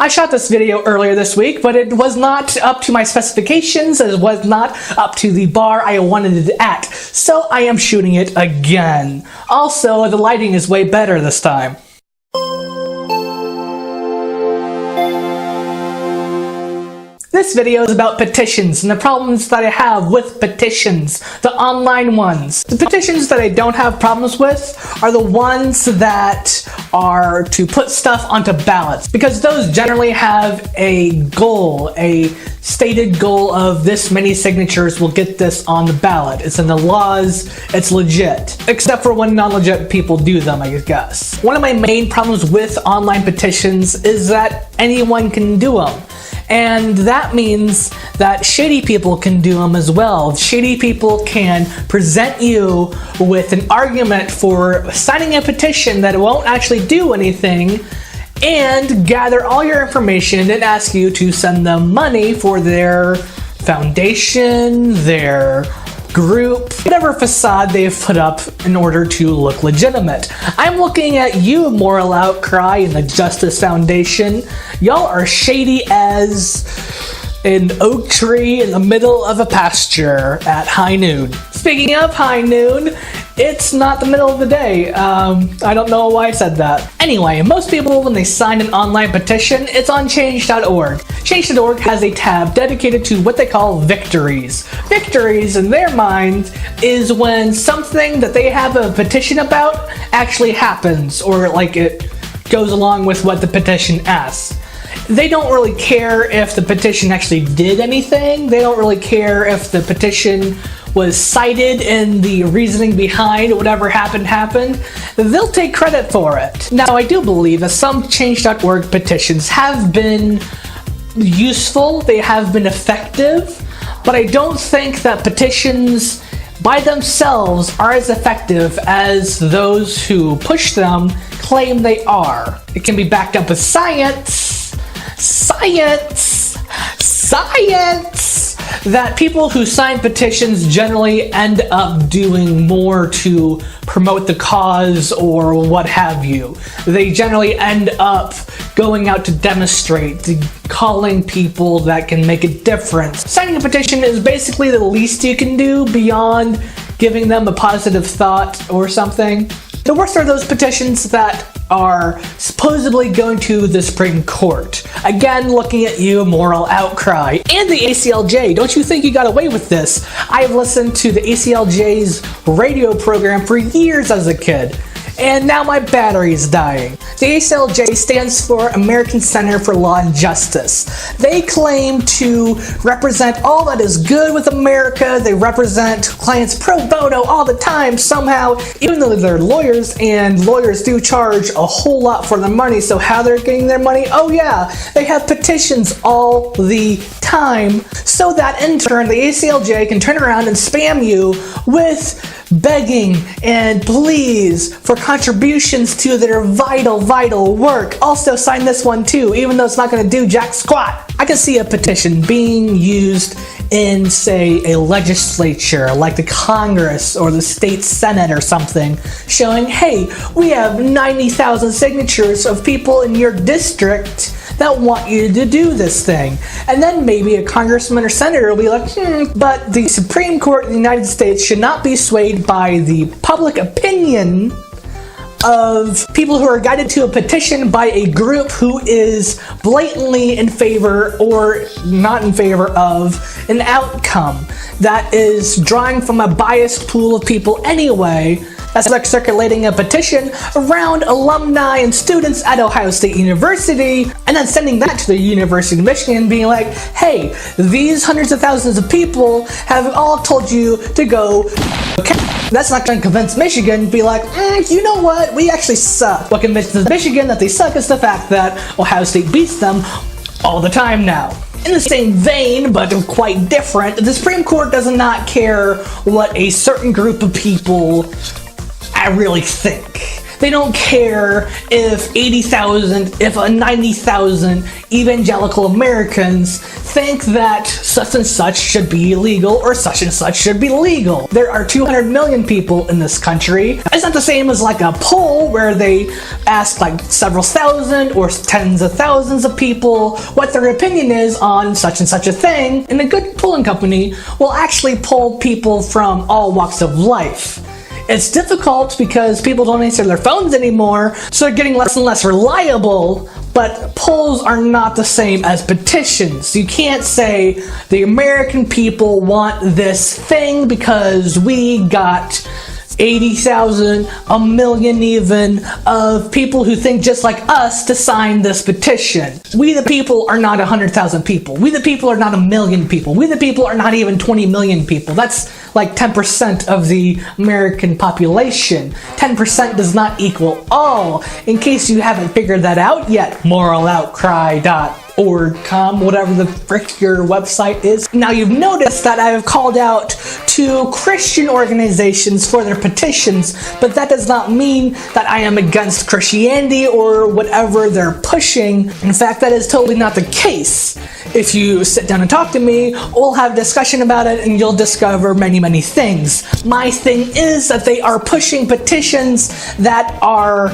I shot this video earlier this week, but it was not up to my specifications, it was not up to the bar I wanted it at, so I am shooting it again. Also, the lighting is way better this time. This video is about petitions and the problems that I have with petitions, the online ones. The petitions that I don't have problems with are the ones that are to put stuff onto ballots, because those generally have a goal, a stated goal of this many signatures will get this on the ballot. It's in the laws, it's legit. Except for when non-legit people do them, I guess. One of my main problems with online petitions is that anyone can do them. And that means that shady people can do them as well. Shady people can present you with an argument for signing a petition that won't actually do anything, and gather all your information and ask you to send them money for their foundation, their group, whatever facade they've put up in order to look legitimate. I'm looking at you, Moral Outcry and the Justice Foundation. Y'all are shady as an oak tree in the middle of a pasture at high noon. Speaking of high noon, it's not the middle of the day. I don't know why I said that. Anyway, most people, when they sign an online petition, it's on change.org. Change.org has a tab dedicated to what they call victories. Victories, in their mind, is when something that they have a petition about actually happens, or like it goes along with what the petition asks. They don't really care if the petition actually did anything. They don't really care if the petition was cited and the reasoning behind whatever happened. They'll take credit for it. Now, I do believe that some change.org petitions have been useful, they have been effective, but I don't think that petitions by themselves are as effective as those who push them claim they are. It can be backed up with science, that people who sign petitions generally end up doing more to promote the cause or what have you. They generally end up going out to demonstrate, calling people that can make a difference. Signing a petition is basically the least you can do beyond giving them a positive thought or something. The worst are those petitions that are supposedly going to the Supreme Court. Again, looking at you, Moral Outcry. And the ACLJ, don't you think you got away with this? I've listened to the ACLJ's radio program for years as a kid, and now my battery is dying. The ACLJ stands for American Center for Law and Justice. They claim to represent all that is good with America. They represent clients pro bono all the time somehow, even though they're lawyers, and lawyers do charge a whole lot for their money. So how they're getting their money? Oh yeah, they have petitions all the time, so that in turn the ACLJ can turn around and spam you with begging and pleas for contributions to their vital work. Also sign this one too, even though it's not going to do jack squat. I can see a petition being used in, say, a legislature like the Congress or the state Senate or something, showing, hey, we have 90,000 signatures of people in your district that want you to do this thing. And then maybe a congressman or senator will be like, but the Supreme Court of the United States should not be swayed by the public opinion of people who are guided to a petition by a group who is blatantly in favor or not in favor of an outcome that is drawing from a biased pool of people anyway. That's like circulating a petition around alumni and students at Ohio State University, and then sending that to the University of Michigan, being like, hey, these hundreds of thousands of people have all told you to go. Okay. That's not going to convince Michigan to be like, you know what, we actually suck. What convinces Michigan that they suck is the fact that Ohio State beats them all the time now. In the same vein, but quite different, the Supreme Court does not care what a certain group of people I really think. They don't care if 80,000, if 90,000 evangelical Americans think that such and such should be illegal or such and such should be legal. There are 200 million people in this country. It's not the same as like a poll where they ask like several thousand or tens of thousands of people what their opinion is on such and such a thing. And a good polling company will actually poll people from all walks of life. It's difficult because people don't answer their phones anymore, so they're getting less and less reliable, but polls are not the same as petitions. You can't say the American people want this thing because we got 80,000, a million even, of people who think just like us to sign this petition. We the people are not 100,000 people. We the people are not a million people. We the people are not even 20 million people. That's like 10% of the American population. 10% does not equal all. In case you haven't figured that out yet, moraloutcry.org, whatever the frick your website is. Now you've noticed that I have called out to Christian organizations for their petitions, but that does not mean that I am against Christianity or whatever they're pushing. In fact, that is totally not the case. If you sit down and talk to me, we'll have a discussion about it and you'll discover many things. My thing is that they are pushing petitions that are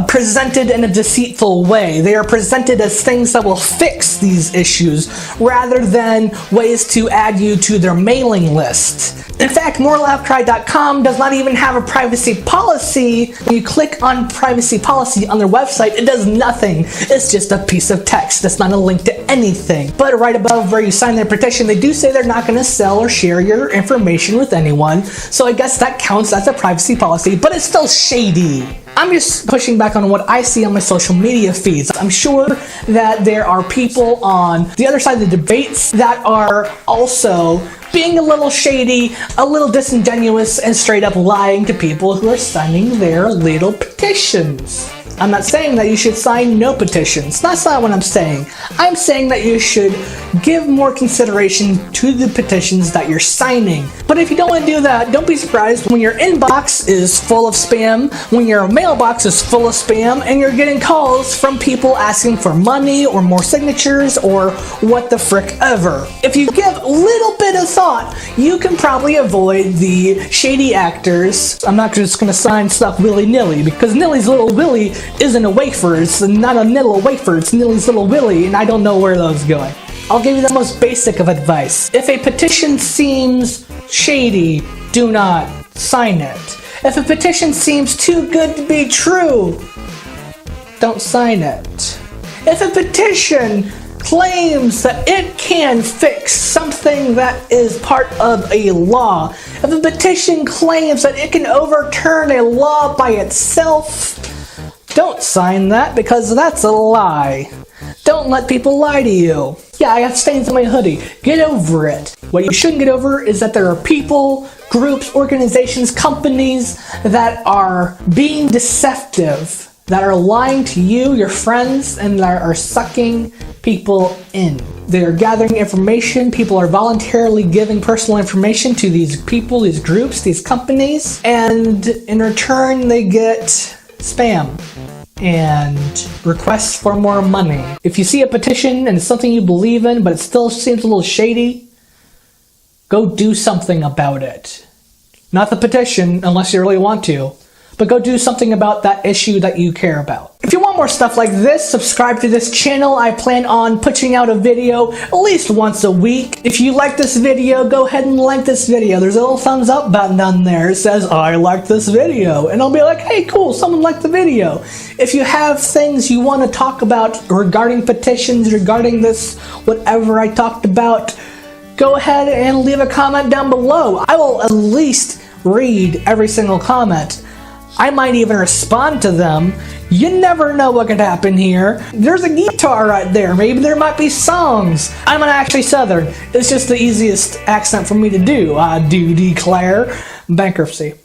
presented in a deceitful way. They are presented as things that will fix these issues rather than ways to add you to their mailing list. In fact, moraloutcry.com does not even have a privacy policy. When you click on privacy policy on their website, it does nothing. It's just a piece of text. It's not a link to anything. But right above where you sign their petition, they do say they're not going to sell or share your information with anyone. So I guess that counts as a privacy policy, but it's still shady. I'm just pushing back on what I see on my social media feeds. I'm sure that there are people on the other side of the debates that are also being a little shady, a little disingenuous, and straight up lying to people who are signing their little petitions. I'm not saying that you should sign no petitions. That's not what I'm saying. I'm saying that you should give more consideration to the petitions that you're signing. But if you don't want to do that, don't be surprised when your inbox is full of spam, when your mailbox is full of spam, and you're getting calls from people asking for money or more signatures or what the frick ever. If you give a little bit of thought, you can probably avoid the shady actors. I'm not just going to sign stuff willy-nilly, because Nilly's Little Willy isn't a wafer. It's not a Nilla wafer. It's Nilly's Little Willy, and I don't know where those going. I'll give you the most basic of advice. If a petition seems shady, do not sign it. If a petition seems too good to be true, don't sign it. If a petition claims that it can fix something that is part of a law, if a petition claims that it can overturn a law by itself, don't sign that, because that's a lie. Don't let people lie to you. Yeah, I have stains on my hoodie. Get over it. What you shouldn't get over is that there are people, groups, organizations, companies that are being deceptive, that are lying to you, your friends, and that are sucking people in. They are gathering information. People are voluntarily giving personal information to these people, these groups, these companies, and in return they get spam and requests for more money. If you see a petition and it's something you believe in, but it still seems a little shady, go do something about it. Not the petition, unless you really want to, but go do something about that issue that you care about. If you want more stuff like this, subscribe to this channel. I plan on putting out a video at least once a week. If you like this video, go ahead and like this video. There's a little thumbs up button down there. It says, I like this video. And I'll be like, hey, cool, someone liked the video. If you have things you want to talk about regarding petitions, regarding this, whatever I talked about, go ahead and leave a comment down below. I will at least read every single comment. I might even respond to them. You never know what could happen here. There's a guitar right there. Maybe there might be songs. I'm not actually Southern. It's just the easiest accent for me to do. I do declare bankruptcy.